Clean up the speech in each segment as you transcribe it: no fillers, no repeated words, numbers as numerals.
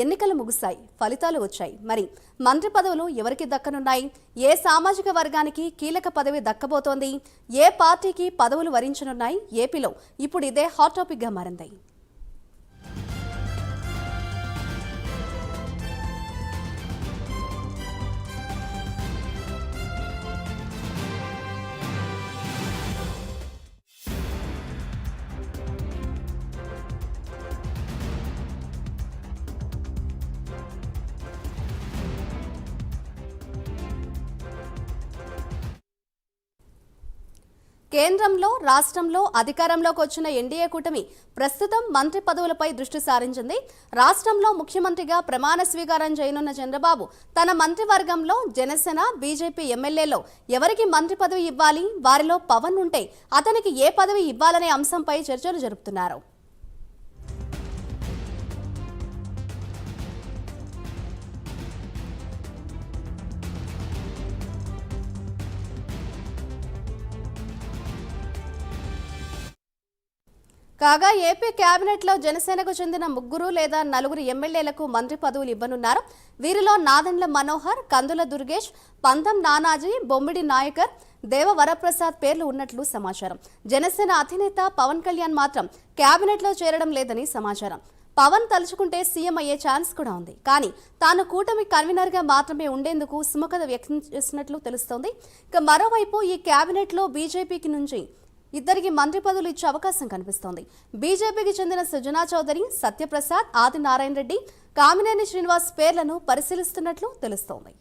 ఎన్నికలు ముగిశాయి, ఫలితాలు వచ్చాయి. మరి మంత్రి పదవులు ఎవరికి దక్కనున్నాయి? ఏ సామాజిక వర్గానికి కీలక పదవి దక్కబోతోంది? ఏ పార్టీకి పదవులు వరించనున్నాయి? ఏపీలో ఇప్పుడు ఇదే హాట్ టాపిక్ గా మారింది. కేంద్రంలో, రాష్ట్రంలో అధికారంలోకి వచ్చిన ఎన్డీఏ కూటమి ప్రస్తుతం మంత్రి పదవులపై దృష్టి సారించింది. రాష్ట్రంలో ముఖ్యమంత్రిగా ప్రమాణ స్వీకారం చేయనున్న చంద్రబాబు తన మంత్రివర్గంలో జనసేన, బీజేపీ ఎమ్మెల్యేలో ఎవరికి మంత్రి పదవి ఇవ్వాలి, వారిలో పవన్ ఉంటే అతనికి ఏ పదవి ఇవ్వాలనే అంశంపై చర్చలు జరుపుతున్నారు. కాగా ఏపీ కేబినెట్ లో జనసేనకు చెందిన 3 లేదా 4 ఎమ్మెల్యేలకు మంత్రి పదవులు ఇవ్వనున్నారు. వీరిలో నాదెండ్ల మనోహర్, కందుల దుర్గేష్, పంతం నానాజీ, బొమ్మిడి నాయకర్, దేవ వరప్రసాద్ పేర్లు ఉన్నట్లు సమాచారం. జనసేన అధినేత పవన్ కళ్యాణ్ మాత్రం కేబినెట్ లో చేరడం లేదని సమాచారం. పవన్ తలుచుకుంటే సీఎం అయ్యే ఛాన్స్ కూడా ఉంది. కానీ తాను కూటమి కన్వీనర్ గా మాత్రమే ఉండేందుకు సుముఖత వ్యక్తం చేసినట్లు తెలుస్తోంది. ఇక మరోవైపు ఈ కేబినెట్ లో బీజేపీకి నుంచి ఇద్దరికి మంత్రి పదవులు ఇచ్చే అవకాశం కనిపిస్తోంది. బీజేపీకి చెందిన సుజనా చౌదరి, సత్యప్రసాద్, ఆది నారాయణ రెడ్డి, కామినేని శ్రీనివాస్ పేర్లను పరిశీలిస్తున్నట్లు తెలుస్తోంది.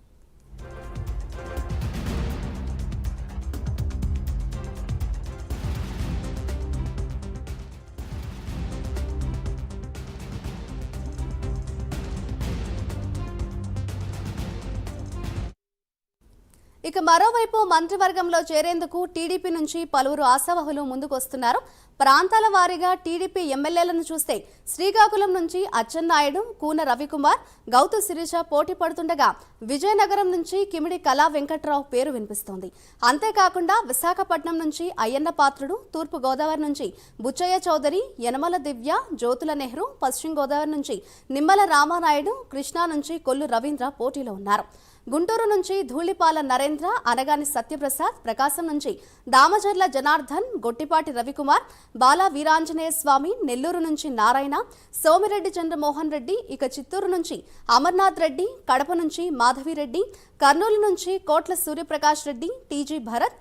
ఇక మరోవైపు మంత్రివర్గంలో చేరేందుకు టీడీపీ నుంచి పలువురు ఆశావహులు ముందుకొస్తున్నారు. ప్రాంతాల వారీగా టీడీపీ ఎమ్మెల్యేలను చూస్తే శ్రీకాకుళం నుంచి అచ్చెన్నాయుడు, కూన రవికుమార్, గౌతు శిరీష పోటీ పడుతుండగా విజయనగరం నుంచి కిమిడి కళా వెంకట్రావు పేరు వినిపిస్తోంది. అంతేకాకుండా విశాఖపట్నం నుంచి అయ్యన్న పాత్రుడు, తూర్పు గోదావరి నుంచి బుచ్చయ్య చౌదరి, యనమల దివ్య, జ్యోతుల నెహ్రూ, పశ్చిమ గోదావరి నుంచి నిమ్మల రామానాయుడు, కృష్ణా నుంచి కొల్లు రవీంద్ర పోటీలో ఉన్నారు. గుంటూరు నుంచి ధూళిపాల నరేంద్ర, అనగాని సత్యప్రసాద్, ప్రకాశం నుంచి దామచర్ల జనార్దన్, గొట్టిపాటి రవికుమార్, బాలా వీరాంజనేయ స్వామి, నెల్లూరు నుంచి నారాయణ, సోమిరెడ్డి చంద్రమోహన్ రెడ్డి, ఇక చిత్తూరు నుంచి అమర్నాథ్ రెడ్డి, కడప నుంచి మాధవిరెడ్డి, కర్నూలు నుంచి కోట్ల సూర్యప్రకాష్ రెడ్డి, టీజీ భరత్,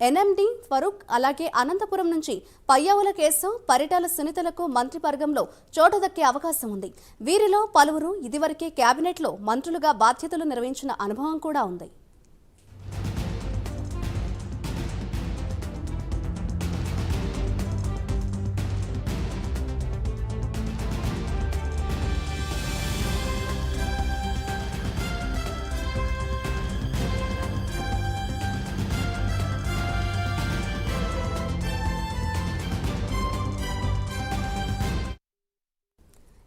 ఎన్ఎండి ఫరూక్, అలాగే అనంతపురం నుంచి పయ్యావుల కేశవ్, పరిటాల సునీతలకు మంత్రివర్గంలో చోటు దక్కే అవకాశం ఉంది. వీరిలో పలువురు ఇదివరకే కేబినెట్లో మంత్రులుగా బాధ్యతలు నిర్వహించిన అనుభవం కూడా ఉంది.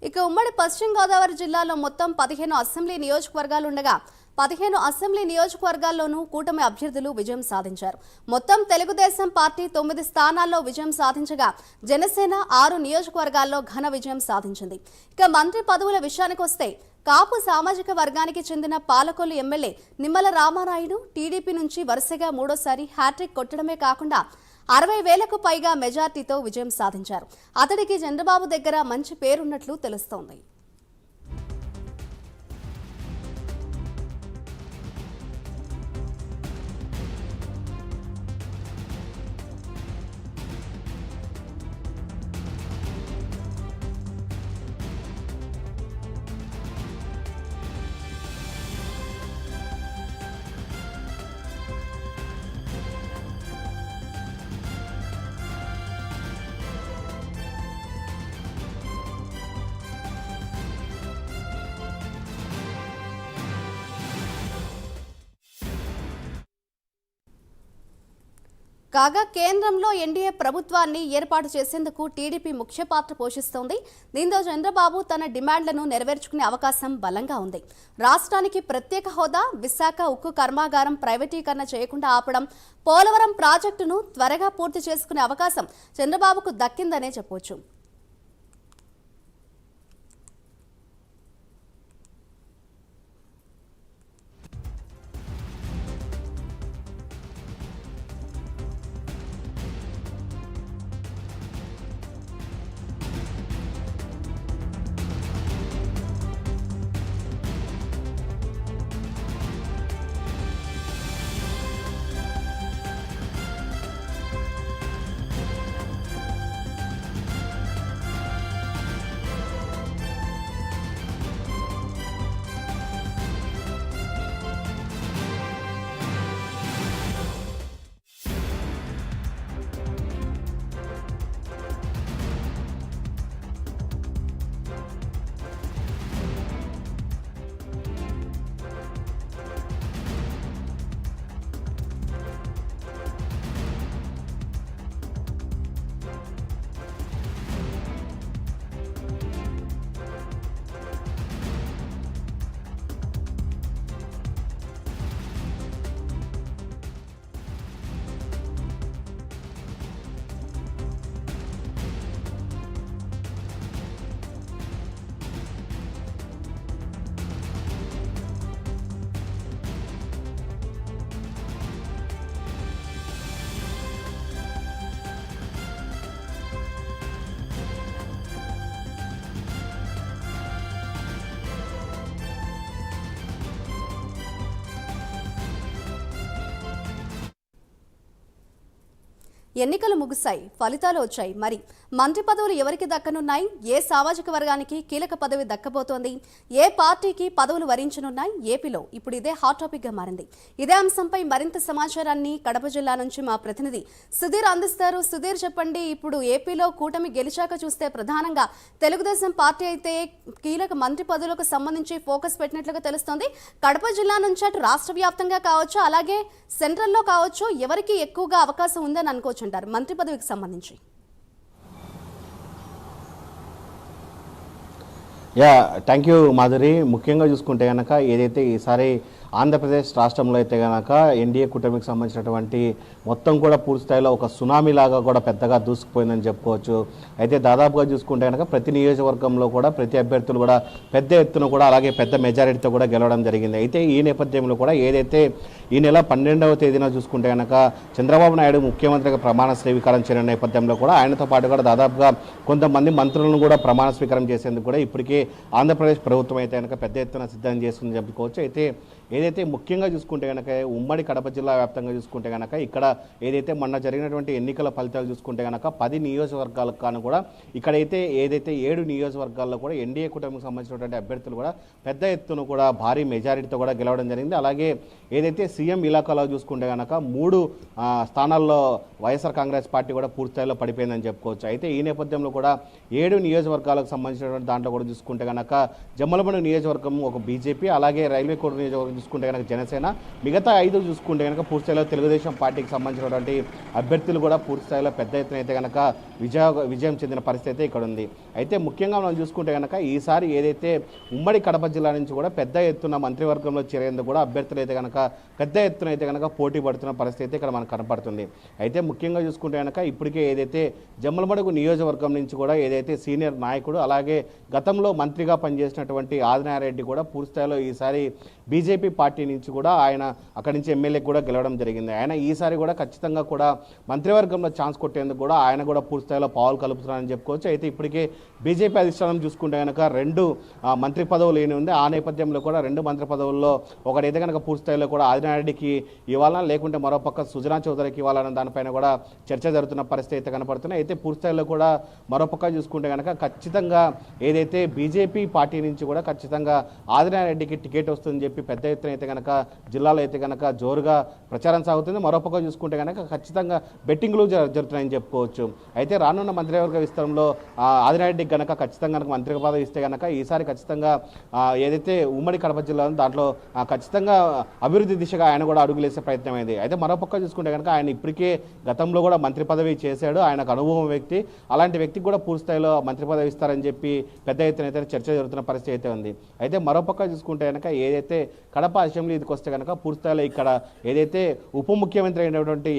ఇక ఉమ్మడి పశ్చిమ గోదావరి జిల్లాలో మొత్తం 15 అసెంబ్లీ నియోజకవర్గాలుండగా 15 అసెంబ్లీ నియోజకవర్గాల్లోనూ కూటమి అభ్యర్థులు విజయం సాధించారు. మొత్తం తెలుగుదేశం పార్టీ 9 స్థానాల్లో విజయం సాధించగా జనసేన 6 నియోజకవర్గాల్లో ఘన విజయం సాధించింది. ఇక మంత్రి పదవుల విషయానికి వస్తే కాపు సామాజిక వర్గానికి చెందిన పాలకొల్లు ఎమ్మెల్యే నిమ్మల రామానాయుడు టీడీపీ నుంచి వరుసగా 3వ హ్యాట్రిక్ కొట్టడమే కాకుండా 60,000కు పైగా మెజార్టీతో విజయం సాధించారు. అతడికి చంద్రబాబు దగ్గర మంచి పేరున్నట్లు తెలుస్తోంది. కాగా కేంద్రంలో ఎన్డీఏ ప్రభుత్వాన్ని ఏర్పాటు చేసేందుకు టీడీపీ ముఖ్య పాత్ర పోషిస్తోంది. దీంతో చంద్రబాబు తన డిమాండ్లను నెరవేర్చుకునే అవకాశం బలంగా ఉంది. రాష్ట్రానికి ప్రత్యేక హోదా, విశాఖ ఉక్కు కర్మాగారం ప్రైవేటీకరణ చేయకుండా ఆపడం, పోలవరం ప్రాజెక్టును త్వరగా పూర్తి చేసుకునే అవకాశం చంద్రబాబుకు దక్కిందనే చెప్పొచ్చు. ఎన్నికలు ముగిశాయి, ఫలితాలు వచ్చాయి. మరి మంత్రి పదవులు ఎవరికి దక్కనున్నాయి? ఏ సామాజిక వర్గానికి కీలక పదవి దక్కబోతోంది? ఏ పార్టీకి పదవులు వరించనున్నాయి? ఏపీలో ఇప్పుడు ఇదే హాట్ టాపిక్ గా మారింది. ఇదే అంశంపై మరింత సమాచారాన్ని కడప జిల్లా నుంచి మా ప్రతినిధి సుధీర్ అందిస్తారు. సుధీర్, చెప్పండి. ఇప్పుడు ఏపీలో కూటమి గెలిచాక చూస్తే ప్రధానంగా తెలుగుదేశం పార్టీ అయితే కీలక మంత్రి పదవులకు సంబంధించి ఫోకస్ పెట్టినట్లుగా తెలుస్తోంది. కడప జిల్లా నుంచి అటు రాష్ట్ర వ్యాప్తంగా కావచ్చు, అలాగే సెంట్రల్లో కావచ్చు, ఎవరికి ఎక్కువగా అవకాశం ఉందని అనుకోవచ్చు అంటారు మంత్రి పదవికి సంబంధించి? Thank you Madhuri. ముఖ్యంగా చూసుకుంటే కనుక ఏదైతే ఈసారి ఆంధ్రప్రదేశ్ రాష్ట్రంలో అయితే కనుక ఎన్డీఏ కూటమికి సంబంధించినటువంటి మొత్తం కూడా పూర్తి స్థాయిలో ఒక సునామీ లాగా కూడా పెద్దగా దూసుకుపోయిందని చెప్పుకోవచ్చు. అయితే దాదాపుగా చూసుకుంటే కనుక ప్రతి నియోజకవర్గంలో కూడా ప్రతి అభ్యర్థులు కూడా పెద్ద ఎత్తున కూడా అలాగే పెద్ద మెజారిటీతో కూడా గెలవడం జరిగింది. అయితే ఈ నేపథ్యంలో కూడా ఏదైతే ఈ నెల 12వ తేదీన చూసుకుంటే కనుక చంద్రబాబు నాయుడు ముఖ్యమంత్రిగా ప్రమాణ స్వీకారం చేయడం నేపథ్యంలో కూడా ఆయనతో పాటు కూడా దాదాపుగా కొంతమంది మంత్రులను కూడా ప్రమాణ స్వీకారం చేసేందుకు కూడా ఇప్పటికే ఆంధ్రప్రదేశ్ ప్రభుత్వం అయితే కనుక పెద్ద ఎత్తున సిద్ధం చేస్తుందని చెప్పుకోవచ్చు. అయితే ఏదైతే ముఖ్యంగా చూసుకుంటే కనుక ఉమ్మడి కడప జిల్లా వ్యాప్తంగా చూసుకుంటే కనుక ఇక్కడ ఏదైతే మొన్న జరిగినటువంటి ఎన్నికల ఫలితాలు చూసుకుంటే కనుక 10 నియోజకవర్గాలకు కాను కూడా ఇక్కడైతే ఏదైతే 7 నియోజకవర్గాల్లో కూడా ఎన్డీఏ కూటమికి సంబంధించినటువంటి అభ్యర్థులు కూడా పెద్ద ఎత్తున కూడా భారీ మెజారిటీతో కూడా గెలవడం జరిగింది. అలాగే ఏదైతే సీఎం ఇలాకాలో చూసుకుంటే కనుక 3 స్థానాల్లో వైఎస్ఆర్ కాంగ్రెస్ పార్టీ కూడా పూర్తిస్థాయిలో పడిపోయిందని చెప్పుకోవచ్చు. అయితే ఈ నేపథ్యంలో కూడా 7 నియోజకవర్గాలకు సంబంధించినటువంటి దాంట్లో కూడా చూసుకుంటే కనుక జమ్మలమడుగు నియోజకవర్గం ఒక బీజేపీ, అలాగే రైల్వే కోడ్ నియోజకవర్గం చూసుకుంటే కనుక జనసేన, మిగతా 5 చూసుకుంటే కనుక పూర్తిస్థాయిలో తెలుగుదేశం పార్టీకి సంబంధించినటువంటి అభ్యర్థులు కూడా పూర్తిస్థాయిలో పెద్ద ఎత్తున అయితే కనుక విజయం చెందిన పరిస్థితి ఇక్కడ ఉంది. అయితే ముఖ్యంగా మనం చూసుకుంటే కనుక ఈసారి ఏదైతే ఉమ్మడి కడప జిల్లా నుంచి కూడా పెద్ద ఎత్తున మంత్రివర్గంలో చేరేందుకు కూడా అభ్యర్థులు అయితే కనుక పెద్ద ఎత్తున అయితే కనుక పోటీ పడుతున్న పరిస్థితి ఇక్కడ మనకు కనపడుతుంది. అయితే ముఖ్యంగా చూసుకుంటే కనుక ఇప్పటికే ఏదైతే జమ్మలమడుగు నియోజకవర్గం నుంచి కూడా ఏదైతే సీనియర్ నాయకుడు అలాగే గతంలో మంత్రిగా పనిచేసినటువంటి ఆదినారెడ్డి కూడా పూర్తిస్థాయిలో ఈసారి బీజేపీ పార్టీ నుంచి కూడా ఆయన అక్కడి నుంచి ఎమ్మెల్యే కూడా గెలవడం జరిగింది. ఆయన ఈసారి కూడా ఖచ్చితంగా కూడా మంత్రివర్గంలో ఛాన్స్ కొట్టేందుకు కూడా ఆయన కూడా పూర్తిస్థాయిలో పావులు కలుపుతున్నారని చెప్పుకోవచ్చు. అయితే ఇప్పటికే బీజేపీ అధిష్టానం చూసుకుంటే కనుక 2 మంత్రి పదవులు ఏమి ఉంది. ఆ నేపథ్యంలో కూడా 2 మంత్రి పదవుల్లో ఒకటైతే కనుక పూర్తిస్థాయిలో కూడా ఆదినారెడ్డికి ఇవ్వాలన్నా లేకుంటే మరోపక్క సుజనా చౌదరికి ఇవ్వాలన్న దానిపైన కూడా చర్చ జరుగుతున్న పరిస్థితి అయితే కనపడుతున్నాయి. అయితే పూర్తిస్థాయిలో కూడా మరోపక్క చూసుకుంటే కనుక ఖచ్చితంగా ఏదైతే బీజేపీ పార్టీ నుంచి కూడా ఖచ్చితంగా ఆదినారెడ్డికి టికెట్ వస్తుందని చెప్పి పెద్ద ఎత్తున అయితే కనుక జిల్లాలో అయితే కనుక జోరుగా ప్రచారం సాగుతుంది. మరోపక్క చూసుకుంటే కనుక ఖచ్చితంగా బెట్టింగ్లు జరుగుతున్నాయని చెప్పుకోవచ్చు. అయితే రానున్న మంత్రివర్గ విస్తరణలో ఆదినారెడ్డికి కనుక ఖచ్చితంగా మంత్రి పదవి ఇస్తే కనుక ఈసారి ఖచ్చితంగా ఏదైతే ఉమ్మడి కడప జిల్లా దాంట్లో ఖచ్చితంగా అభివృద్ధి దిశగా ఆయన కూడా అడుగులేసే ప్రయత్నం అయింది. అయితే మరోపక్క చూసుకుంటే కనుక ఆయన ఇప్పటికే గతంలో కూడా మంత్రి పదవి చేశాడు. ఆయనకు అనుభవం వ్యక్తి, అలాంటి వ్యక్తికి కూడా పూర్తి స్థాయిలో మంత్రి పదవి ఇస్తారని చెప్పి పెద్ద ఎత్తున అయితే చర్చ జరుగుతున్న పరిస్థితి అయితే ఉంది. అయితే మరోపక్క చూసుకుంటే కనుక ఏదైతే కడప అసెంబ్లీకి వస్తే కనుక పూర్తిస్థాయిలో ఇక్కడ ఏదైతే ఉప ముఖ్యమంత్రి అయినటువంటి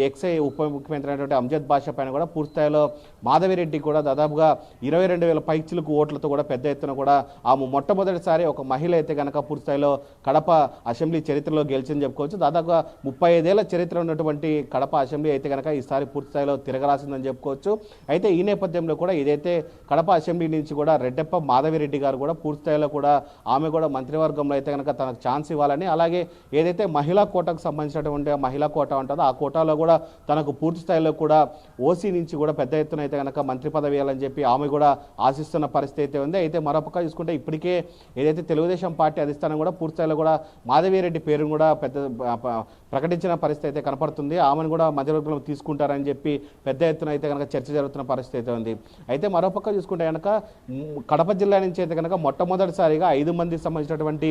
ఉప ముఖ్యమంత్రి అయినటువంటి అంజద్ బాషా పైన కూడా పూర్తిస్థాయిలో మాధవిరెడ్డి కూడా దాదాపుగా 22,000 పైచిలకు ఓట్లతో కూడా పెద్ద ఎత్తున కూడా మొట్టమొదటిసారి ఒక మహిళ అయితే కనుక పూర్తిస్థాయిలో కడప అసెంబ్లీ చరిత్రలో గెలిచిందని చెప్పుకోవచ్చు. దాదాపుగా 35 ఏళ్ల చరిత్ర ఉన్నటువంటి కడప అసెంబ్లీ అయితే కనుక ఈసారి పూర్తిస్థాయిలో తిరగరాసిందని చెప్పుకోవచ్చు. అయితే ఈ నేపథ్యంలో కూడా ఏదైతే కడప అసెంబ్లీ నుంచి కూడా రెడ్డెప్ప మాధవిరెడ్డి గారు కూడా పూర్తిస్థాయిలో కూడా ఆమె కూడా మంత్రివర్గంలో అయితే కనుక తనకు ఛాన్స్ ఇవ్వాలని, అలాగే ఏదైతే మహిళా కోటాకు సంబంధించినటువంటి మహిళా కోటా ఉంటుందో ఆ కోటాలో కూడా తనకు పూర్తి స్థాయిలో కూడా ఓసీ నుంచి కూడా పెద్ద ఎత్తున అయితే కనుక మంత్రి పదవి ఇవ్వాలని చెప్పి ఆమె కూడా ఆశిస్తున్న పరిస్థితి అయితే ఉంది. అయితే మరోపక్క చూసుకుంటే ఇప్పటికే ఏదైతే తెలుగుదేశం పార్టీ అధిష్టానం కూడా పూర్తి స్థాయిలో కూడా మాధవిరెడ్డి పేరును కూడా ప్రకటించిన పరిస్థితి అయితే కనపడుతుంది. ఆమెను కూడా మంత్రివర్గంలో తీసుకుంటారని చెప్పి పెద్ద ఎత్తున అయితే కనుక చర్చ జరుగుతున్న పరిస్థితి అయితే ఉంది. అయితే మరోపక్క చూసుకుంటే కనుక కడప జిల్లా నుంచి అయితే కనుక మొట్టమొదటిసారిగా 5 మందికి సంబంధించినటువంటి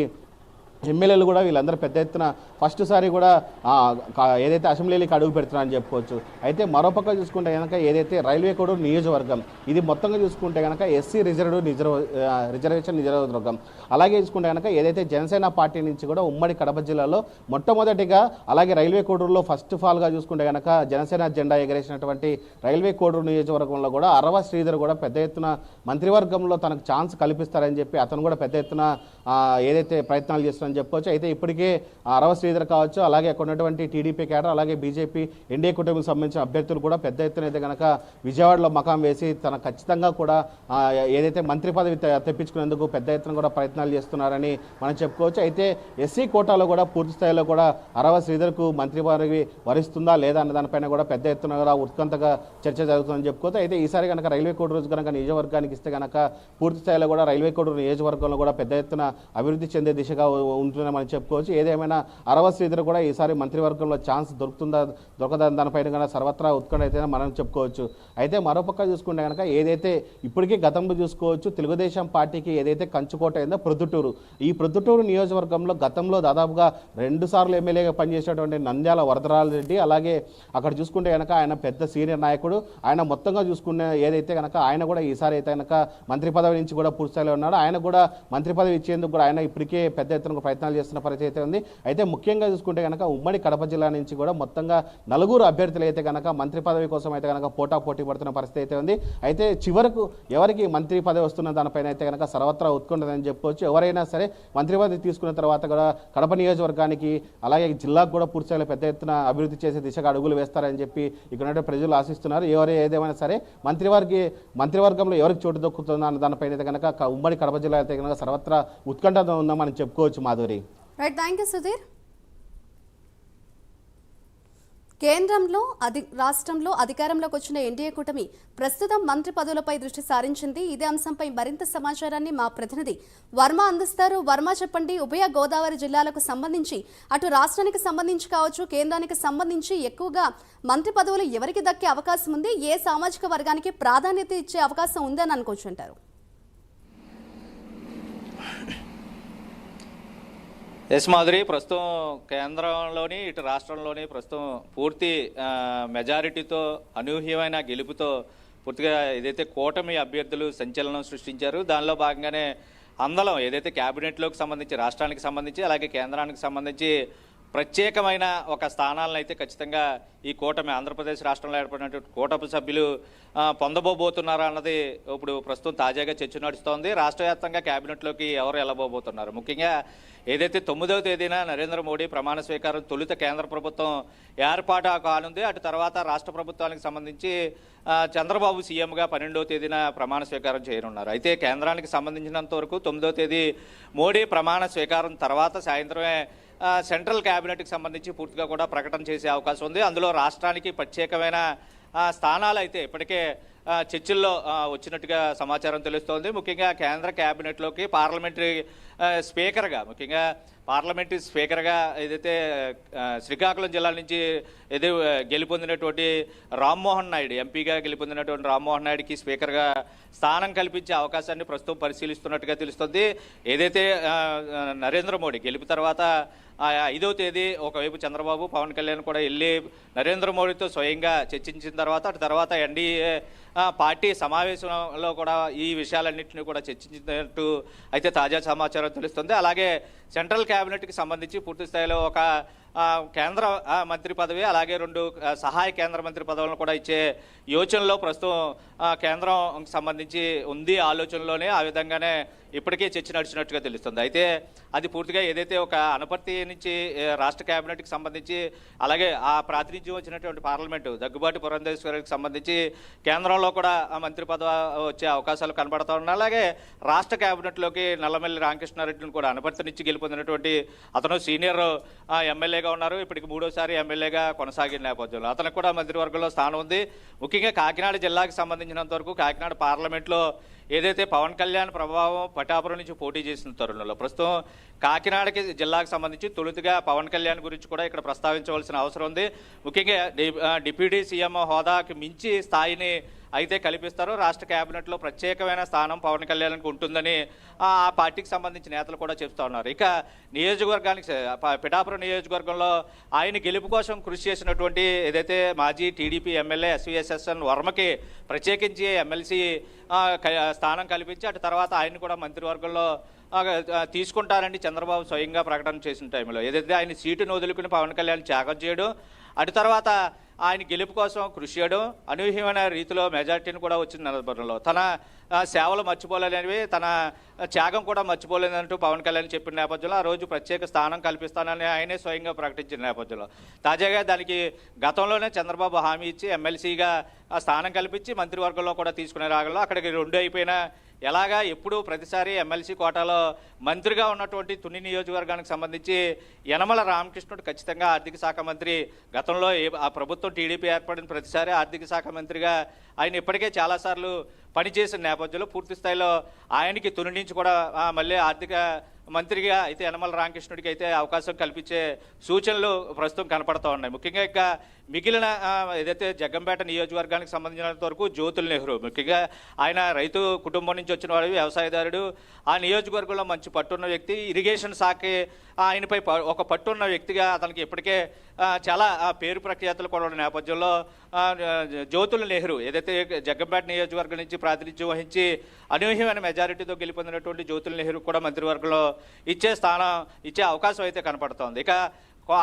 ఎమ్మెల్యేలు కూడా వీళ్ళందరూ పెద్ద ఎత్తున ఫస్ట్ సారి కూడా ఏదైతే అసెంబ్లీకి అడుగు పెడుతున్నారని చెప్పుకోవచ్చు. అయితే మరోపక్క చూసుకుంటే కనుక ఏదైతే రైల్వే కోడ్ నియోజకవర్గం ఇది మొత్తంగా చూసుకుంటే కనుక ఎస్సీ రిజర్వేషన్ నియోజకవర్గం, అలాగే చూసుకుంటే కనుక ఏదైతే జనసేన పార్టీ నుంచి కూడా ఉమ్మడి కడప జిల్లాలో మొట్టమొదటిగా, అలాగే రైల్వే కోడూరులో ఫస్ట్ ఫాల్గా చూసుకుంటే కనుక జనసేన జెండా ఎగరేసినటువంటి రైల్వే కోడూరు నియోజకవర్గంలో కూడా అరవ శ్రీధర్ కూడా పెద్ద ఎత్తున మంత్రివర్గంలో తనకు ఛాన్స్ కల్పిస్తారని చెప్పి అతను కూడా పెద్ద ఎత్తున ఏదైతే ప్రయత్నాలు చేస్తున్న అవుతుందని చెప్పుకోవచ్చు. అయితే ఇప్పటికే అరవ శ్రీధర్ కావచ్చు, అలాగే అక్కడ ఉన్నటువంటి టీడీపీ కేడర్, అలాగే బీజేపీ ఎన్డీఏ కూటమికి సంబంధించిన అభ్యర్థులు కూడా పెద్ద ఎత్తున అయితే కనుక విజయవాడలో మకాం వేసి తన ఖచ్చితంగా కూడా ఏదైతే మంత్రి పదవి తెప్పించుకునేందుకు పెద్ద ఎత్తున కూడా ప్రయత్నాలు చేస్తున్నారని మనం చెప్పుకోవచ్చు. అయితే ఎస్సీ కోటాలో కూడా పూర్తి స్థాయిలో కూడా అరవ శ్రీధర్కు మంత్రి పదవి వరిస్తుందా లేదా అన్న దానిపైన కూడా పెద్ద ఎత్తున కూడా ఉత్కంఠగా చర్చ జరుగుతుందని చెప్పుకోవచ్చు. అయితే ఈసారి కనుక రైల్వే కోడూరు కనుక నియోజకవర్గానికి ఇస్తే కనుక పూర్తి స్థాయిలో కూడా రైల్వే కోడూరు నియోజకవర్గంలో కూడా పెద్ద ఎత్తున అభివృద్ధి చెందే దిశగా ఉంటుందని మనం చెప్పుకోవచ్చు. ఏదేమైనా అరవ శ్రీధర్ కూడా ఈసారి మంత్రివర్గంలో ఛాన్స్ దొరకదా దానిపైన కనుక సర్వత్రా ఉత్కంఠ అయితే మనం చెప్పుకోవచ్చు. అయితే మరోపక్క చూసుకుంటే కనుక ఏదైతే ఇప్పటికీ గతంలో చూసుకోవచ్చు తెలుగుదేశం పార్టీకి ఏదైతే కంచుకోట అయిందో ప్రొద్దుటూరు, ఈ ప్రొద్దుటూరు నియోజకవర్గంలో గతంలో దాదాపుగా 2 సార్లు ఎమ్మెల్యేగా పనిచేసేటువంటి నంద్యాల వరదరాజ రెడ్డి, అలాగే అక్కడ చూసుకుంటే కనుక ఆయన పెద్ద సీనియర్ నాయకుడు. ఆయన మొత్తంగా చూసుకునే ఏదైతే కనుక ఆయన కూడా ఈసారి అయితే కనుక మంత్రి పదవి నుంచి కూడా పూర్తిస్థాయిలో ఉన్నాడు. ఆయన కూడా మంత్రి పదవి ఇచ్చేందుకు కూడా ఆయన ఇప్పటికే పెద్ద ఎత్తున ప్రయత్నాలు చేస్తున్న పరిస్థితి అయితే ఉంది. అయితే ముఖ్యంగా చూసుకుంటే కనుక ఉమ్మడి కడప జిల్లా నుంచి కూడా మొత్తంగా 4 అభ్యర్థులు అయితే కనుక మంత్రి పదవి కోసం అయితే కనుక పోటీ పడుతున్న పరిస్థితి అయితే ఉంది. అయితే చివరకు ఎవరికి మంత్రి పదవి వస్తున్న దానిపైన అయితే కనుక సర్వత్రా ఉత్కుంటుందని చెప్పుకోవచ్చు. ఎవరైనా సరే మంత్రి పదవి తీసుకున్న తర్వాత కూడా కడప నియోజకవర్గానికి అలాగే జిల్లాకు కూడా పూర్తిస్థాయిలో పెద్ద ఎత్తున అభివృద్ధి చేసే దిశగా అడుగులు వేస్తారని చెప్పి ఇక్కడ ప్రజలు ఆశిస్తున్నారు. ఏదేమైనా సరే మంత్రివర్గంలో ఎవరికి చోటు దొక్కుతుందో అన్న దానిపైన అయితే కనుక ఉమ్మడి కడప జిల్లా అయితే కనుక సర్వత్రా ఉత్కంఠ ఉందని మనం చెప్పుకోవచ్చు. Madhuri, right, thank you Sudheer. కేంద్రంలో రాష్ట్రంలో అధికారంలోకి వచ్చిన ఎన్డీఏ కూటమి ప్రస్తుతం మంత్రి పదవులపై దృష్టి సారించింది. ఇదే అంశంపై మరింత సమాచారాన్ని మా ప్రతినిధి వర్మ అందిస్తారు. వర్మ, చెప్పండి, ఉభయ గోదావరి జిల్లాలకు సంబంధించి అటు రాష్ట్రానికి సంబంధించి కావచ్చు, కేంద్రానికి సంబంధించి ఎక్కువగా మంత్రి పదవులు ఎవరికి దక్కే అవకాశం ఉంది? ఏ సామాజిక వర్గానికి ప్రాధాన్యత ఇచ్చే అవకాశం ఉందని అనుకోవచ్చు అంటారు? ఎస్ మాధురి, ప్రస్తుతం కేంద్రంలోని ఇటు రాష్ట్రంలోని ప్రస్తుతం పూర్తి మెజారిటీతో అనూహ్యమైన గెలుపుతో పూర్తిగా ఏదైతే కూటమి అభ్యర్థులు సంచలనం సృష్టించారు. దానిలో భాగంగానే అందలం ఏదైతే క్యాబినెట్లోకి సంబంధించి, రాష్ట్రానికి సంబంధించి అలాగే కేంద్రానికి సంబంధించి ప్రత్యేకమైన ఒక స్థానాలను అయితే ఖచ్చితంగా ఈ కూటమి ఆంధ్రప్రదేశ్ రాష్ట్రంలో ఏర్పడినటువంటి కూటమి సభ్యులు పొందబోతున్నారా అన్నది ఇప్పుడు ప్రస్తుతం తాజాగా చర్చ నడుస్తోంది. రాష్ట్ర వ్యాప్తంగా క్యాబినెట్లోకి ఎవరు వెళ్ళబోతున్నారు? ముఖ్యంగా ఏదైతే 9వ తేదీన నరేంద్ర మోడీ ప్రమాణ స్వీకారం తొలుత కేంద్ర ప్రభుత్వం ఏర్పాటు కానుంది. అటు తర్వాత రాష్ట్ర ప్రభుత్వానికి సంబంధించి చంద్రబాబు సీఎంగా 12వ తేదీన ప్రమాణ స్వీకారం చేయనున్నారు. అయితే కేంద్రానికి సంబంధించినంత వరకు 9వ తేదీ మోడీ ప్రమాణ స్వీకారం తర్వాత సాయంత్రమే సెంట్రల్ క్యాబినెట్కి సంబంధించి పూర్తిగా కూడా ప్రకటన చేసే అవకాశం ఉంది. అందులో రాష్ట్రానికి ప్రత్యేకమైన స్థానాలు అయితే ఇప్పటికే చర్చల్లో వచ్చినట్టుగా సమాచారం తెలుస్తోంది. ముఖ్యంగా కేంద్ర క్యాబినెట్లోకి పార్లమెంటరీ స్పీకర్గా ఏదైతే శ్రీకాకుళం జిల్లా నుంచి గెలుపొందినటువంటి రామ్మోహన్ నాయుడు, ఎంపీగా గెలుపొందినటువంటి రామ్మోహన్ నాయుడుకి స్పీకర్గా స్థానం కల్పించే అవకాశాన్ని ప్రస్తుతం పరిశీలిస్తున్నట్టుగా తెలుస్తుంది. ఏదైతే నరేంద్ర మోడీ గెలుపు తర్వాత 5వ తేదీ ఒకవైపు చంద్రబాబు, పవన్ కళ్యాణ్ కూడా వెళ్ళి నరేంద్ర మోడీతో స్వయంగా చర్చించిన తర్వాత అటు తర్వాత ఎన్డీఏ పార్టీ సమావేశంలో కూడా ఈ విషయాలన్నింటినీ కూడా చర్చించినట్టు అయితే తాజా సమాచారం తెలుస్తుంది. అలాగే సెంట్రల్ క్యాబినెట్కి సంబంధించి పూర్తి స్థాయిలో ఒక కేంద్ర మంత్రి పదవి అలాగే 2 సహాయ కేంద్ర మంత్రి పదవులను కూడా ఇచ్చే యోచనలో ప్రస్తుతం కేంద్రం సంబంధించి ఉంది ఆలోచనలోనే. ఆ విధంగానే ఇప్పటికే చర్చ నడిచినట్టుగా తెలుస్తుంది. అయితే అది పూర్తిగా ఏదైతే ఒక అనపర్తి నుంచి రాష్ట్ర క్యాబినెట్కి సంబంధించి అలాగే ఆ ప్రాతినిధ్యం వచ్చినటువంటి పార్లమెంటు దగ్గుబాటి పురంధేశ్వరికి సంబంధించి కేంద్రంలో కూడా ఆ మంత్రి పదవి వచ్చే అవకాశాలు కనబడతా ఉన్నాయి. అలాగే రాష్ట్ర క్యాబినెట్లోకి నల్లమల్లి రామకృష్ణారెడ్డిని కూడా అనపర్తి నుంచి గెలుపొందినటువంటి అతను సీనియర్ ఎమ్మెల్యేగా ఉన్నారు. ఇప్పటికి 3వసారి ఎమ్మెల్యేగా కొనసాగిన నేపథ్యంలో అతనికి కూడా మంత్రివర్గంలో స్థానం ఉంది. ముఖ్యంగా కాకినాడ జిల్లాకి సంబంధించినంత వరకు కాకినాడ పార్లమెంట్లో ఏదైతే పవన్ కళ్యాణ్ ప్రభావం పటాపురం నుంచి పోటీ చేసిన తరుణంలో ప్రస్తుతం కాకినాడకి జిల్లాకు సంబంధించి తొలుతగా పవన్ కళ్యాణ్ గురించి కూడా ఇక్కడ ప్రస్తావించవలసిన అవసరం ఉంది. ముఖ్యంగా డిప్యూటీ సీఎం హోదాకి మించి స్థాయిని అయితే కల్పిస్తారు. రాష్ట్ర క్యాబినెట్లో ప్రత్యేకమైన స్థానం పవన్ కళ్యాణ్కి ఉంటుందని ఆ పార్టీకి సంబంధించిన నేతలు కూడా చెప్తా ఉన్నారు. ఇక నియోజకవర్గానికి పిఠాపురం నియోజకవర్గంలో ఆయన గెలుపు కోసం కృషి చేసినటువంటి ఏదైతే మాజీ టీడీపీ ఎమ్మెల్యే ఎస్విఎస్ఎస్ఎన్ వర్మకి ప్రత్యేకించి ఎమ్మెల్సీ స్థానం కల్పించి అటు తర్వాత ఆయన కూడా మంత్రివర్గంలో తీసుకుంటారని చంద్రబాబు స్వయంగా ప్రకటన చేసిన టైంలో ఏదైతే ఆయన సీటును వదులుకుని పవన్ కళ్యాణ్ త్యాగం చేయడం, అటు తర్వాత ఆయన గెలుపు కోసం కృషి చేయడం, అనూహ్యమైన రీతిలో మెజార్టీని కూడా వచ్చిన సందర్భంలో తన సేవలు మర్చిపోలేనివి, తన త్యాగం కూడా మర్చిపోలేదంటూ పవన్ కళ్యాణ్ చెప్పిన నేపథ్యంలో ఆ రోజు ప్రత్యేక స్థానం కల్పిస్తానని ఆయనే స్వయంగా ప్రకటించిన నేపథ్యంలో తాజాగా దానికి గతంలోనే చంద్రబాబు హామీ ఇచ్చి ఎమ్మెల్సీగా ఆ స్థానం కల్పించి మంత్రివర్గంలో కూడా తీసుకునే రాగంలో అక్కడికి 2 అయిపోయినా ఎలాగా ఎప్పుడు ప్రతిసారి ఎమ్మెల్సీ కోటాలో మంత్రిగా ఉన్నటువంటి తుని నియోజకవర్గానికి సంబంధించి యనమల రామకృష్ణుడు ఖచ్చితంగా ఆర్థిక శాఖ మంత్రి గతంలో ఆ ప్రభుత్వం టీడీపీ ఏర్పడిన ప్రతిసారి ఆర్థిక శాఖ మంత్రిగా ఆయన ఇప్పటికే చాలాసార్లు పనిచేసిన నేపథ్యంలో పూర్తి స్థాయిలో ఆయనకి తుని నుంచి కూడా మళ్ళీ ఆర్థిక మంత్రిగా అయితే యనమల రామకృష్ణుడికి అయితే అవకాశం కల్పించే సూచనలు ప్రస్తుతం కనపడతా ఉన్నాయి. ముఖ్యంగా ఇక మిగిలిన ఏదైతే జగ్గంపేట నియోజకవర్గానికి సంబంధించినంత వరకు జ్యోతుల్ నెహ్రూ ముఖ్యంగా ఆయన రైతు కుటుంబం నుంచి వచ్చిన వాడు, వ్యవసాయదారుడు, ఆ నియోజకవర్గంలో మంచి పట్టున్న వ్యక్తి, ఇరిగేషన్ శాఖ ఆయనపై ఒక పట్టున్న వ్యక్తిగా అతనికి ఇప్పటికే చాలా పేరు ప్రఖ్యాతులు కూడా ఉన్న నేపథ్యంలో జ్యోతుల్ నెహ్రూ ఏదైతే జగ్గంపేట నియోజకవర్గం నుంచి ప్రాతినిధ్యం వహించి అనూహ్యమైన మెజారిటీతో గెలుపొందినటువంటి జ్యోతుల్ నెహ్రూ కూడా మంత్రివర్గంలో ఇచ్చే అవకాశం అయితే కనపడుతోంది. ఇక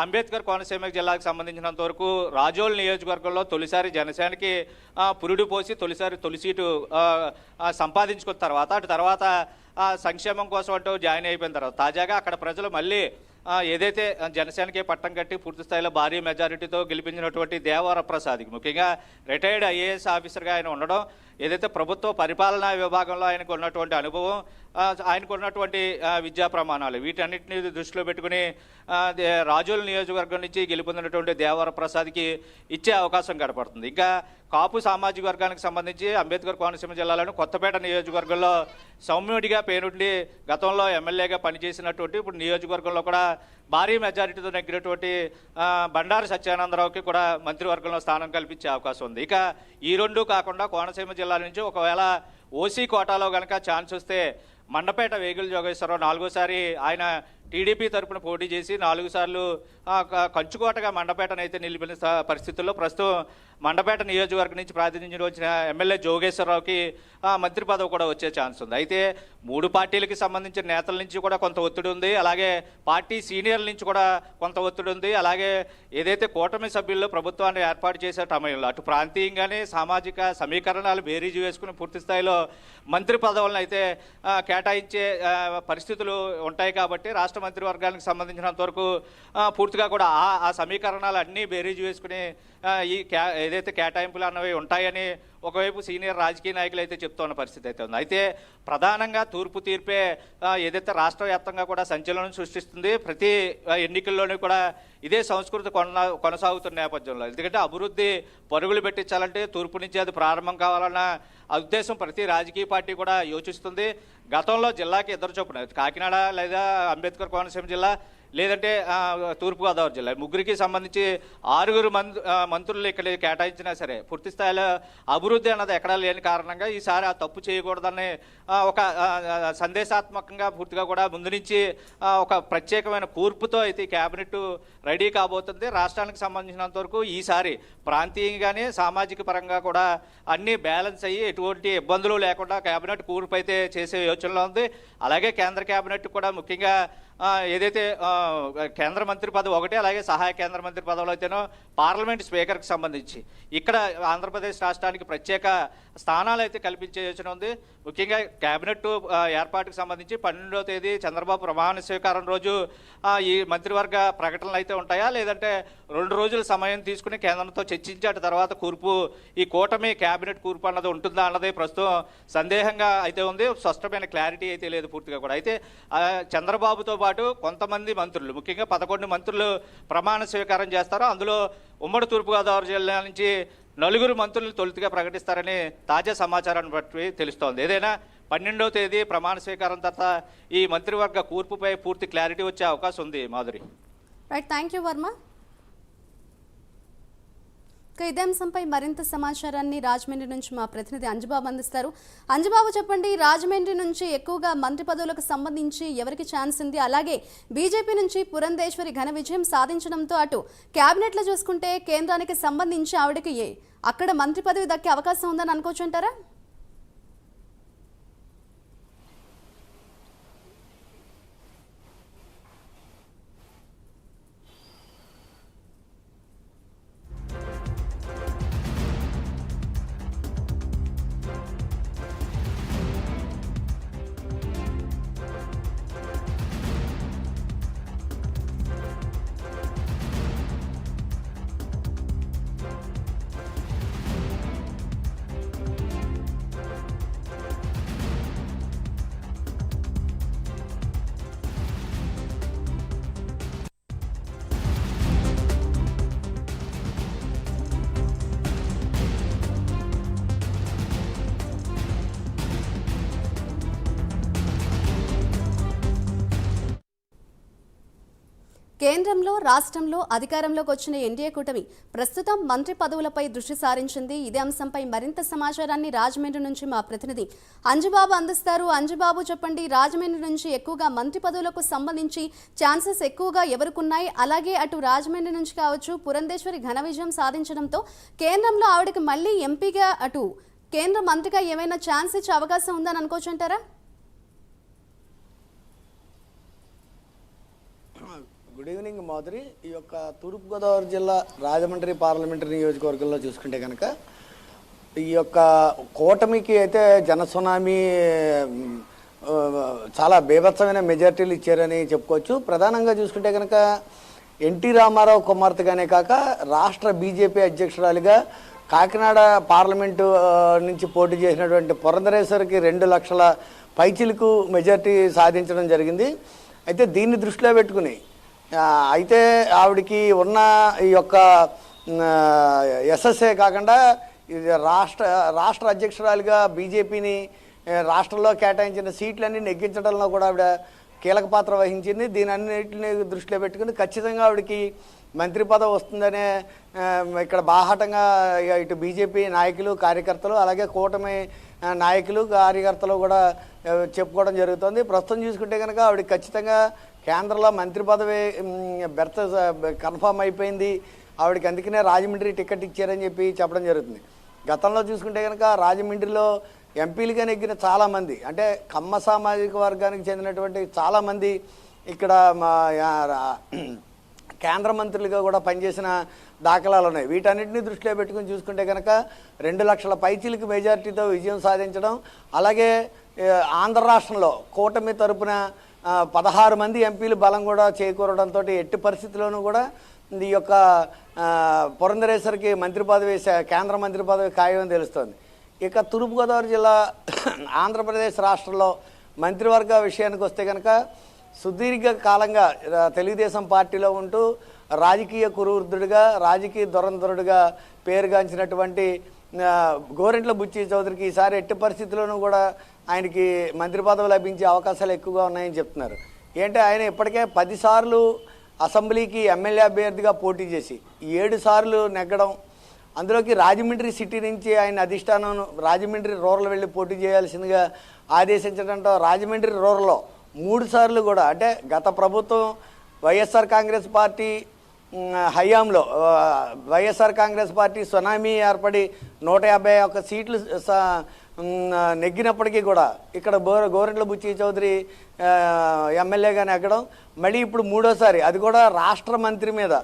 అంబేద్కర్ కోనసీమ జిల్లాకు సంబంధించినంత వరకు రాజోల్ నియోజకవర్గంలో తొలిసారి జనసేనకి పురుడు పోసి తొలి సీటు సంపాదించుకున్న తర్వాత అటు తర్వాత సంక్షేమం కోసం అంటూ జాయిన్ అయిపోయిన తర్వాత తాజాగా అక్కడ ప్రజలు మళ్ళీ ఏదైతే జనసేనకే పట్టం కట్టి పూర్తి స్థాయిలో భారీ మెజారిటీతో గెలిపించినటువంటి దేవర ప్రసాద్కి ముఖ్యంగా రిటైర్డ్ ఐఏఎస్ ఆఫీసర్గా ఆయన ఉండడం, ఏదైతే ప్రభుత్వ పరిపాలనా విభాగంలో ఆయనకు ఉన్నటువంటి అనుభవం, ఆయనకు ఉన్నటువంటి విద్యా ప్రమాణాలు వీటన్నిటిని దృష్టిలో పెట్టుకుని రాజోల్ నియోజకవర్గం నుంచి గెలుపొందినటువంటి దేవర ప్రసాద్కి ఇచ్చే అవకాశం కనపడుతుంది. ఇంకా కాపు సామాజిక వర్గానికి సంబంధించి అంబేద్కర్ కోనసీమ జిల్లాలోని కొత్తపేట నియోజకవర్గంలో సౌమ్యుడిగా పేరుండి గతంలో ఎమ్మెల్యేగా పనిచేసినటువంటి ఇప్పుడు నియోజకవర్గంలో కూడా భారీ మెజారిటీతో నెగ్గినటువంటి బండారు సత్యానందరావుకి కూడా మంత్రివర్గంలో స్థానం కల్పించే అవకాశం ఉంది. ఇక ఈ 2 కాకుండా కోనసీమ జిల్లా నుంచి ఒకవేళ ఓసీ కోటాలో కనుక ఛాన్స్ వస్తే మండపేట వేగుల జోగేశ్వరరావు 4సారి ఆయన టీడీపీ తరపున పోటీ చేసి 4 సార్లు కంచుకోటగా మండపేటనైతే నిలిపిన పరిస్థితుల్లో ప్రస్తుతం మండపేట నియోజకవర్గం నుంచి ప్రాతినిధ్యం వచ్చిన ఎమ్మెల్యే జోగేశ్వరరావుకి మంత్రి పదవి కూడా వచ్చే ఛాన్స్ ఉంది. అయితే 3 పార్టీలకి సంబంధించిన నేతల నుంచి కూడా కొంత ఒత్తిడి ఉంది, అలాగే పార్టీ సీనియర్ల నుంచి కూడా కొంత ఒత్తిడి ఉంది, అలాగే ఏదైతే కూటమి సభ్యుల్లో ప్రభుత్వాన్ని ఏర్పాటు చేసే సమయంలో అటు ప్రాంతీయంగానే సామాజిక సమీకరణాలు బేరీజు వేసుకుని పూర్తి స్థాయిలో మంత్రి పదవులను అయితే కేటాయించే పరిస్థితులు ఉంటాయి. కాబట్టి రాష్ట్ర మంత్రివర్గానికి సంబంధించినంత వరకు పూర్తిగా కూడా ఆ సమీకరణాలు అన్నీ బేరీజు వేసుకుని ఏదైతే కేటాయింపులు అన్నవి ఉంటాయని ఒకవైపు సీనియర్ రాజకీయ నాయకులు అయితే చెప్తున్న పరిస్థితి అయితే ఉంది. అయితే ప్రధానంగా తూర్పు తీర్పే ఏదైతే రాష్ట్ర వ్యాప్తంగా కూడా సంచలనం సృష్టిస్తుంది. ప్రతి ఎన్నికల్లోనూ కూడా ఇదే సంస్కృతి కొనసాగుతున్న నేపథ్యంలో ఎందుకంటే అభివృద్ధి పరుగులు పెట్టించాలంటే తూర్పు నుంచి అది ప్రారంభం కావాలన్న ఉద్దేశం ప్రతి రాజకీయ పార్టీ కూడా యోచిస్తుంది. గతంలో జిల్లాకి 2 చొప్పున కాకినాడ లేదా అంబేద్కర్ కోనసీమ జిల్లా లేదంటే తూర్పుగోదావరి జిల్లా ముగ్గురికి సంబంధించి 6 మంత్రులు ఇక్కడ కేటాయించినా సరే పూర్తి స్థాయిలో అభివృద్ధి అన్నది ఎక్కడా లేని కారణంగా ఈసారి ఆ తప్పు చేయకూడదని ఒక సందేశాత్మకంగా పూర్తిగా కూడా ముందు నుంచి ఒక ప్రత్యేకమైన కూర్పుతో అయితే క్యాబినెట్ రెడీ కాబోతుంది. రాష్ట్రానికి సంబంధించినంత వరకు ఈసారి ప్రాంతీయంగానే సామాజిక పరంగా కూడా అన్నీ బ్యాలెన్స్ అయ్యి ఎటువంటి ఇబ్బందులు లేకుండా క్యాబినెట్ కూర్పు అయితే చేసే యోచనలో ఉంది. అలాగే కేంద్ర క్యాబినెట్ కూడా ముఖ్యంగా ఏదైతే కేంద్ర మంత్రి పదవి ఒకటి, అలాగే సహాయ కేంద్ర మంత్రి పదవులు అయితేనో పార్లమెంట్ స్పీకర్కి సంబంధించి ఇక్కడ ఆంధ్రప్రదేశ్ రాష్ట్రానికి ప్రత్యేక స్థానాలు అయితే కల్పించే యోచన ఉంది. ముఖ్యంగా కేబినెట్ ఏర్పాటుకు సంబంధించి 12వ తేదీ చంద్రబాబు ప్రమాణ స్వీకారం రోజు ఈ మంత్రివర్గ ప్రకటనలు అయితే ఉంటాయా, లేదంటే 2 రోజుల సమయం తీసుకుని కేంద్రంతో చర్చించి అటు తర్వాత కూర్పు ఈ కూటమి కేబినెట్ కూర్పు అన్నది ఉంటుందా అన్నది ప్రస్తుతం సందేహంగా అయితే ఉంది. స్పష్టమైన క్లారిటీ అయితే లేదు పూర్తిగా కూడా. అయితే చంద్రబాబుతో పాటు కొంతమంది మంత్రులు ముఖ్యంగా 11 మంత్రులు ప్రమాణ స్వీకారం చేస్తారు. అందులో ఉమ్మడి తూర్పుగోదావరి జిల్లా నుంచి 4 మంత్రులు తొలుతగా ప్రకటిస్తారని తాజా సమాచారాన్ని బట్టి తెలుస్తోంది. ఏదైనా 12వ తేదీ ప్రమాణ స్వీకారం తర్వాత ఈ మంత్రివర్గ కూర్పుపై పూర్తి క్లారిటీ వచ్చే అవకాశం ఉంది. Madhuri. Right, thank you Varma. ఇదే అంశంపై మరింత సమాచారాన్ని రాజమండ్రి నుంచి మా ప్రతినిధి అంజబాబు అందిస్తారు. అంజబాబు, చెప్పండి, రాజమండ్రి నుంచి ఎక్కువగా మంత్రి పదవులకు సంబంధించి ఎవరికి ఛాన్స్ ఉంది? అలాగే బీజేపీ నుంచి పురంధేశ్వరి ఘన విజయం సాధించడంతో అటు క్యాబినెట్లో చూసుకుంటే కేంద్రానికి సంబంధించి ఆవిడకి అక్కడ మంత్రి పదవి దక్కే అవకాశం ఉందని అనుకోవచ్చు అంటారా? కేంద్రంలో రాష్ట్రంలో అధికారంలోకి వచ్చిన ఎన్డీఏ కూటమి ప్రస్తుతం మంత్రి పదవులపై దృష్టి సారించింది. ఇదే అంశంపై మరింత సమాచారాన్ని రాజమండ్రి నుంచి మా ప్రతినిధి అంజుబాబు అందిస్తారు. అంజుబాబు, చెప్పండి, రాజమండ్రి నుంచి ఎక్కువగా మంత్రి పదవులకు సంబంధించి ఛాన్సెస్ ఎక్కువగా ఎవరికున్నాయి? అలాగే అటు రాజమండ్రి నుంచి కావచ్చు, పురంధేశ్వరి ఘన విజయం సాధించడంతో కేంద్రంలో ఆవిడకి మళ్ళీ ఎంపీగా అటు కేంద్ర మంత్రిగా ఏమైనా ఛాన్స్ ఇచ్చే అవకాశం ఉందని అనుకోవచ్చు అంటారా? Good evening Madhuri. ఈ యొక్క తూర్పుగోదావరి జిల్లా రాజమండ్రి పార్లమెంటరీ నియోజకవర్గంలో చూసుకుంటే కనుక ఈ యొక్క కూటమికి అయితే జనసునామీ చాలా బీభత్సమైన మెజార్టీలు ఇచ్చారని చెప్పుకోవచ్చు. ప్రధానంగా చూసుకుంటే కనుక ఎన్టీ రామారావు కుమార్తెగానే కాక రాష్ట్ర బీజేపీ అధ్యక్షురాలిగా కాకినాడ పార్లమెంటు నుంచి పోటీ చేసినటువంటి పురంధరేశ్వరికి 2 లక్షల పైచిలకు మెజార్టీ సాధించడం జరిగింది. అయితే దీన్ని దృష్టిలో పెట్టుకుని అయితే ఆవిడికి ఉన్న ఈ యొక్క ఎస్ఎస్ఏ కాకుండా రాష్ట్ర అధ్యక్షురాలిగా బీజేపీని రాష్ట్రంలో కేటాయించిన సీట్లన్నీ నెగ్గించడంలో కూడా ఆవిడ కీలక పాత్ర వహించింది. దీని అన్నింటినీ దృష్టిలో పెట్టుకుని ఖచ్చితంగా ఆవిడకి మంత్రి పదవి వస్తుందనే ఇక్కడ బాహాటంగా ఇటు బీజేపీ నాయకులు కార్యకర్తలు అలాగే కూటమి నాయకులు కార్యకర్తలు కూడా చెప్పుకోవడం జరుగుతుంది. ప్రస్తుతం చూసుకుంటే కనుక ఆవిడకి ఖచ్చితంగా కేంద్రంలో మంత్రి పదవి బెర్త్ కన్ఫామ్ అయిపోయింది. ఆవిడకి అందుకనే రాజమండ్రి టికెట్ ఇచ్చారని చెప్పి చెప్పడం జరుగుతుంది. గతంలో చూసుకుంటే కనుక రాజమండ్రిలో ఎంపీలుగా నెగ్గిన చాలామంది అంటే కమ్మ సామాజిక వర్గానికి చెందినటువంటి చాలామంది ఇక్కడ కేంద్ర మంత్రులుగా కూడా పనిచేసిన దాఖలాలు ఉన్నాయి. వీటన్నిటిని దృష్టిలో పెట్టుకుని చూసుకుంటే కనుక 2 లక్షల పైచిలకు మెజార్టీతో విజయం సాధించడం, అలాగే ఆంధ్ర రాష్ట్రంలో కూటమి తరపున 16 మంది ఎంపీలు బలం కూడా చేకూరడంతో ఎట్టి పరిస్థితుల్లోనూ కూడా ఈ యొక్క పురంధరేశ్వరికి మంత్రి పదవి కేంద్ర మంత్రి పదవి ఖాయమని తెలుస్తోంది. ఇక తూర్పుగోదావరి జిల్లా ఆంధ్రప్రదేశ్ రాష్ట్రంలో మంత్రివర్గ విషయానికి వస్తే కనుక సుదీర్ఘ కాలంగా తెలుగుదేశం పార్టీలో ఉంటూ రాజకీయ కురువృద్ధుడిగా రాజకీయ దురంధరుడిగా పేరుగాంచినటువంటి గోరెంట్ల బుచ్చి చౌదరికి ఈసారి ఎట్టి పరిస్థితుల్లోనూ కూడా ఆయనకి మంత్రి పదవి లభించే అవకాశాలు ఎక్కువగా ఉన్నాయని చెప్తున్నారు. ఏంటంటే ఆయన ఇప్పటికే 10 సార్లు అసెంబ్లీకి ఎమ్మెల్యే అభ్యర్థిగా పోటీ చేసి 7 సార్లు నెగ్గడం, అందులోకి రాజమండ్రి సిటీ నుంచి ఆయన అధిష్టానం రాజమండ్రి రూరల్ వెళ్ళి పోటీ చేయాల్సిందిగా ఆదేశించడంతో రాజమండ్రి రూరల్లో 3 సార్లు కూడా అంటే గత ప్రభుత్వం వైఎస్ఆర్ కాంగ్రెస్ పార్టీ హయాంలో వైఎస్ఆర్ కాంగ్రెస్ పార్టీ సునామీ ఏర్పడి 151 సీట్లు నెగ్గినప్పటికీ కూడా ఇక్కడ గోరెంట్ల బుచ్చి చౌదరి ఎమ్మెల్యేగా నెగ్గడం, మళ్ళీ ఇప్పుడు 3వసారి అది కూడా రాష్ట్ర మంత్రి మీద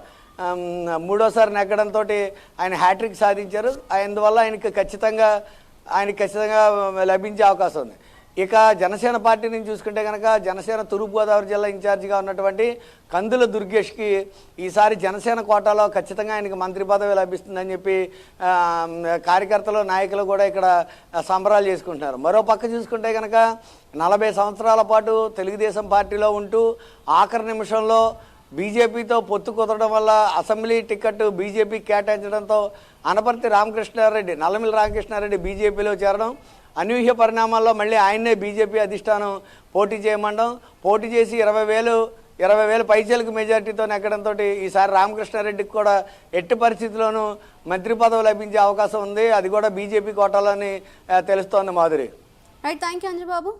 3వసారి నెగ్గడంతో ఆయన హ్యాట్రిక్ సాధించారు. అందువల్ల ఆయనకి ఖచ్చితంగా లభించే అవకాశం ఉంది. ఇక జనసేన పార్టీ నుంచి చూసుకుంటే కనుక జనసేన తూర్పుగోదావరి జిల్లా ఇన్ఛార్జిగా ఉన్నటువంటి కందుల దుర్గేష్కి ఈసారి జనసేన కోటాలో ఖచ్చితంగా ఆయనకి మంత్రి పదవి లభిస్తుందని చెప్పి కార్యకర్తలు నాయకులు కూడా ఇక్కడ సంబరాలు చేసుకుంటున్నారు. మరో పక్క చూసుకుంటే కనుక 40 సంవత్సరాల పాటు తెలుగుదేశం పార్టీలో ఉంటూ ఆఖరి నిమిషంలో బీజేపీతో పొత్తు కుదరడం వల్ల అసెంబ్లీ టికెట్ బీజేపీ కేటాయించడంతో అనపర్తి రామకృష్ణారెడ్డి నల్లమిల్లి రామకృష్ణారెడ్డి బీజేపీలో చేరడం, అనూహ్య పరిణామాల్లో మళ్ళీ ఆయన్నే బీజేపీ అధిష్టానం పోటీ చేయమండం, పోటీ చేసి 20,000 పైచలకు మెజార్టీతో నెగ్గడంతో ఈసారి రామకృష్ణారెడ్డికి కూడా ఎట్టి పరిస్థితుల్లోనూ మంత్రి పదవి లభించే అవకాశం ఉంది. అది కూడా బీజేపీ కోటాలని తెలుస్తోంది Madhuri. Right, thank you Anjababu.